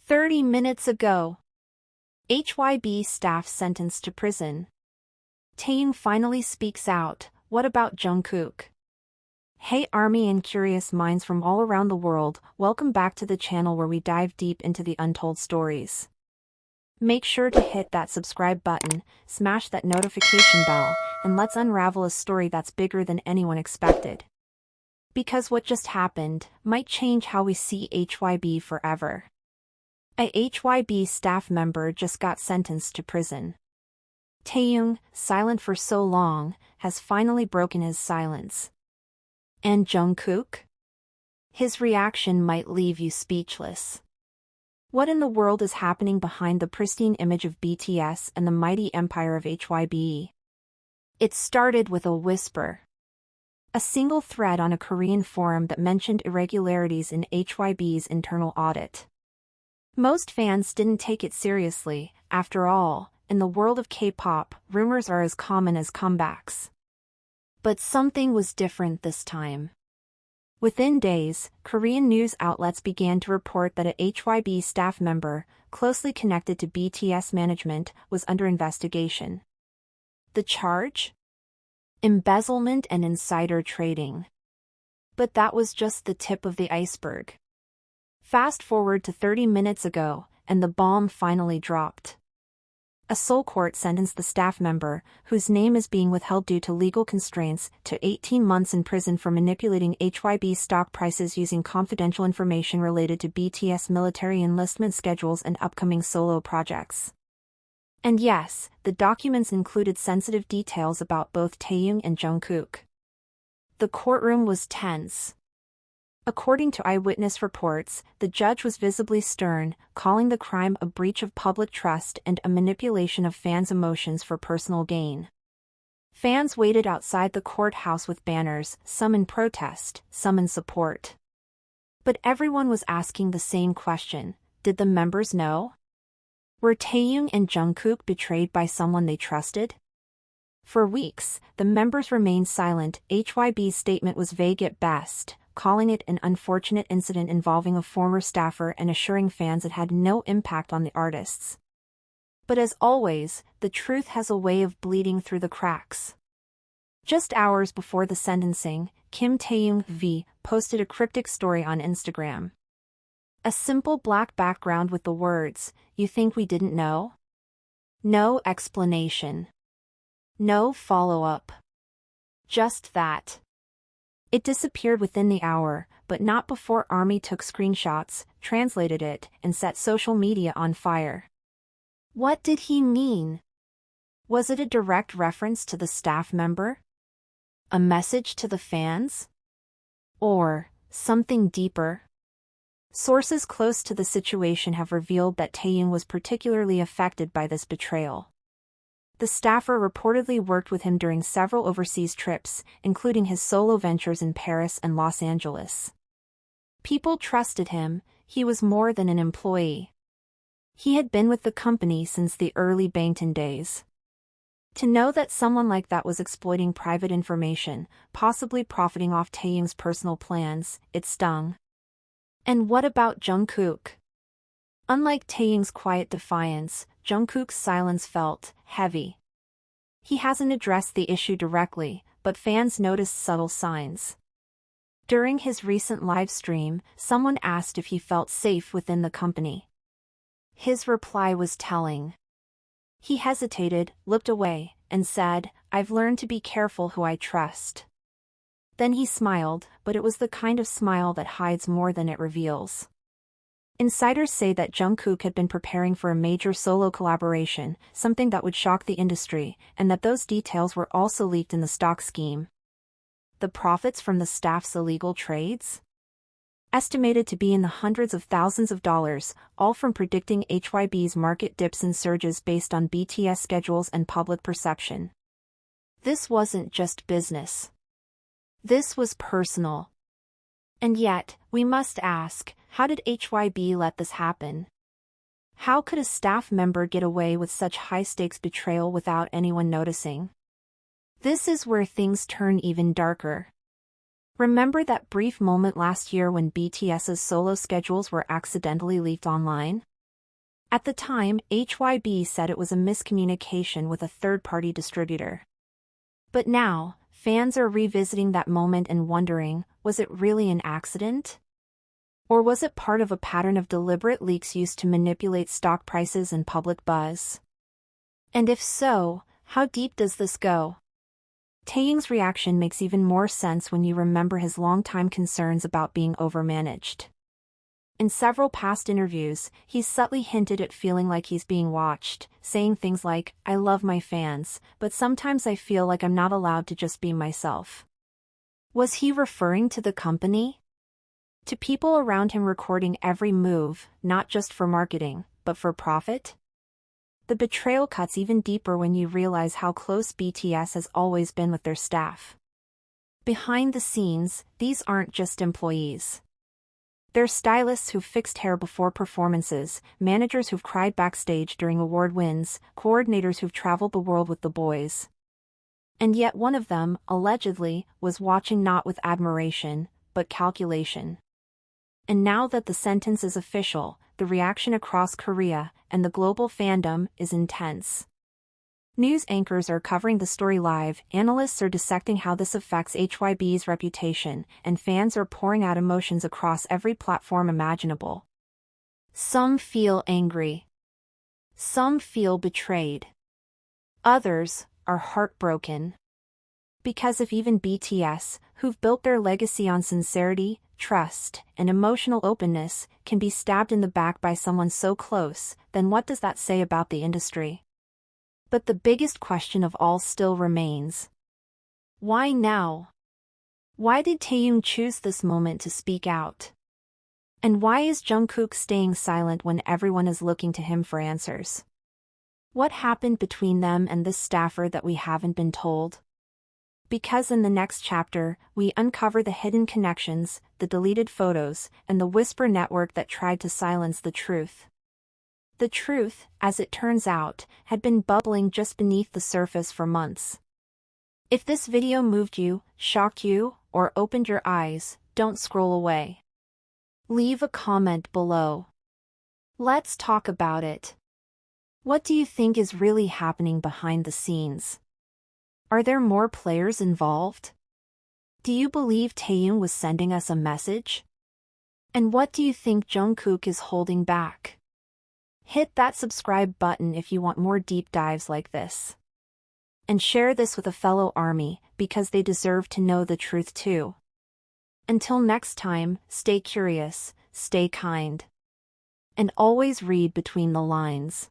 30 minutes ago. HYBE staff sentenced to prison. Taehyung finally speaks out. What about Jungkook? Hey army and curious minds from all around the world, welcome back to the channel where we dive deep into the untold stories. Make sure to hit that subscribe button, smash that notification bell, and let's unravel a story that's bigger than anyone expected. Because what just happened might change how we see HYBE forever. A HYBE staff member just got sentenced to prison. Taehyung, silent for so long, has finally broken his silence. And Jungkook? His reaction might leave you speechless. What in the world is happening behind the pristine image of BTS and the mighty empire of HYBE? It started with a whisper. A single thread on a Korean forum that mentioned irregularities in HYBE's internal audit. Most fans didn't take it seriously. After all, in the world of K-pop, rumors are as common as comebacks. But something was different this time. Within days, Korean news outlets began to report that a HYBE staff member, closely connected to BTS management, was under investigation. The charge? Embezzlement and insider trading. But that was just the tip of the iceberg. Fast forward to 30 minutes ago, and the bomb finally dropped. A Seoul court sentenced the staff member, whose name is being withheld due to legal constraints, to 18 months in prison for manipulating HYBE stock prices using confidential information related to BTS military enlistment schedules and upcoming solo projects. And yes, the documents included sensitive details about both Taehyung and Jungkook. The courtroom was tense. According to eyewitness reports, the judge was visibly stern, calling the crime a breach of public trust and a manipulation of fans' emotions for personal gain. Fans waited outside the courthouse with banners, some in protest, some in support. But everyone was asking the same question: did the members know? Were Taehyung and Jungkook betrayed by someone they trusted? For weeks, the members remained silent. HYBE's statement was vague at best, calling it an unfortunate incident involving a former staffer and assuring fans it had no impact on the artists. But as always, the truth has a way of bleeding through the cracks. Just hours before the sentencing, Kim Taehyung V posted a cryptic story on Instagram. A simple black background with the words, "You think we didn't know?" No explanation. No follow-up. Just that. It disappeared within the hour, but not before ARMY took screenshots, translated it, and set social media on fire. What did he mean? Was it a direct reference to the staff member? A message to the fans? Or something deeper? Sources close to the situation have revealed that Taehyung was particularly affected by this betrayal. The staffer reportedly worked with him during several overseas trips, including his solo ventures in Paris and Los Angeles. People trusted him. He was more than an employee. He had been with the company since the early Bangtan days. To know that someone like that was exploiting private information, possibly profiting off Taehyung's personal plans, it stung. And what about Jungkook? Unlike Taehyung's quiet defiance, Jungkook's silence felt heavy. He hasn't addressed the issue directly, but fans noticed subtle signs. During his recent live stream, someone asked if he felt safe within the company. His reply was telling. He hesitated, looked away, and said, "I've learned to be careful who I trust." Then he smiled, but it was the kind of smile that hides more than it reveals. Insiders say that Jungkook had been preparing for a major solo collaboration, something that would shock the industry, and that those details were also leaked in the stock scheme. The profits from the staff's illegal trades? Estimated to be in the hundreds of thousands of dollars, all from predicting HYBE's market dips and surges based on BTS schedules and public perception. This wasn't just business. This was personal. And yet, we must ask, how did HYBE let this happen? How could a staff member get away with such high-stakes betrayal without anyone noticing? This is where things turn even darker. Remember that brief moment last year when BTS's solo schedules were accidentally leaked online? At the time, HYBE said it was a miscommunication with a third-party distributor. But now, fans are revisiting that moment and wondering, was it really an accident? Or was it part of a pattern of deliberate leaks used to manipulate stock prices and public buzz? And if so, how deep does this go? Taehyung's reaction makes even more sense when you remember his longtime concerns about being overmanaged. In several past interviews, he's subtly hinted at feeling like he's being watched, saying things like, "I love my fans, but sometimes I feel like I'm not allowed to just be myself." Was he referring to the company? To people around him recording every move, not just for marketing, but for profit? The betrayal cuts even deeper when you realize how close BTS has always been with their staff. Behind the scenes, these aren't just employees. They're stylists who've fixed hair before performances, managers who've cried backstage during award wins, coordinators who've traveled the world with the boys. And yet one of them, allegedly, was watching not with admiration, but calculation. And now that the sentence is official, the reaction across Korea and the global fandom is intense. News anchors are covering the story live, analysts are dissecting how this affects HYBE's reputation, and fans are pouring out emotions across every platform imaginable. Some feel angry. Some feel betrayed. Others are heartbroken. Because if even BTS, who've built their legacy on sincerity, trust, and emotional openness, can be stabbed in the back by someone so close, then what does that say about the industry? But the biggest question of all still remains. Why now? Why did Taehyung choose this moment to speak out? And why is Jungkook staying silent when everyone is looking to him for answers? What happened between them and this staffer that we haven't been told? Because in the next chapter, we uncover the hidden connections, the deleted photos, and the whisper network that tried to silence the truth. The truth, as it turns out, had been bubbling just beneath the surface for months. If this video moved you, shocked you, or opened your eyes, don't scroll away. Leave a comment below. Let's talk about it. What do you think is really happening behind the scenes? Are there more players involved? Do you believe Taehyung was sending us a message? And what do you think Jungkook is holding back? Hit that subscribe button if you want more deep dives like this. And share this with a fellow ARMY, because they deserve to know the truth too. Until next time, stay curious, stay kind. And always read between the lines.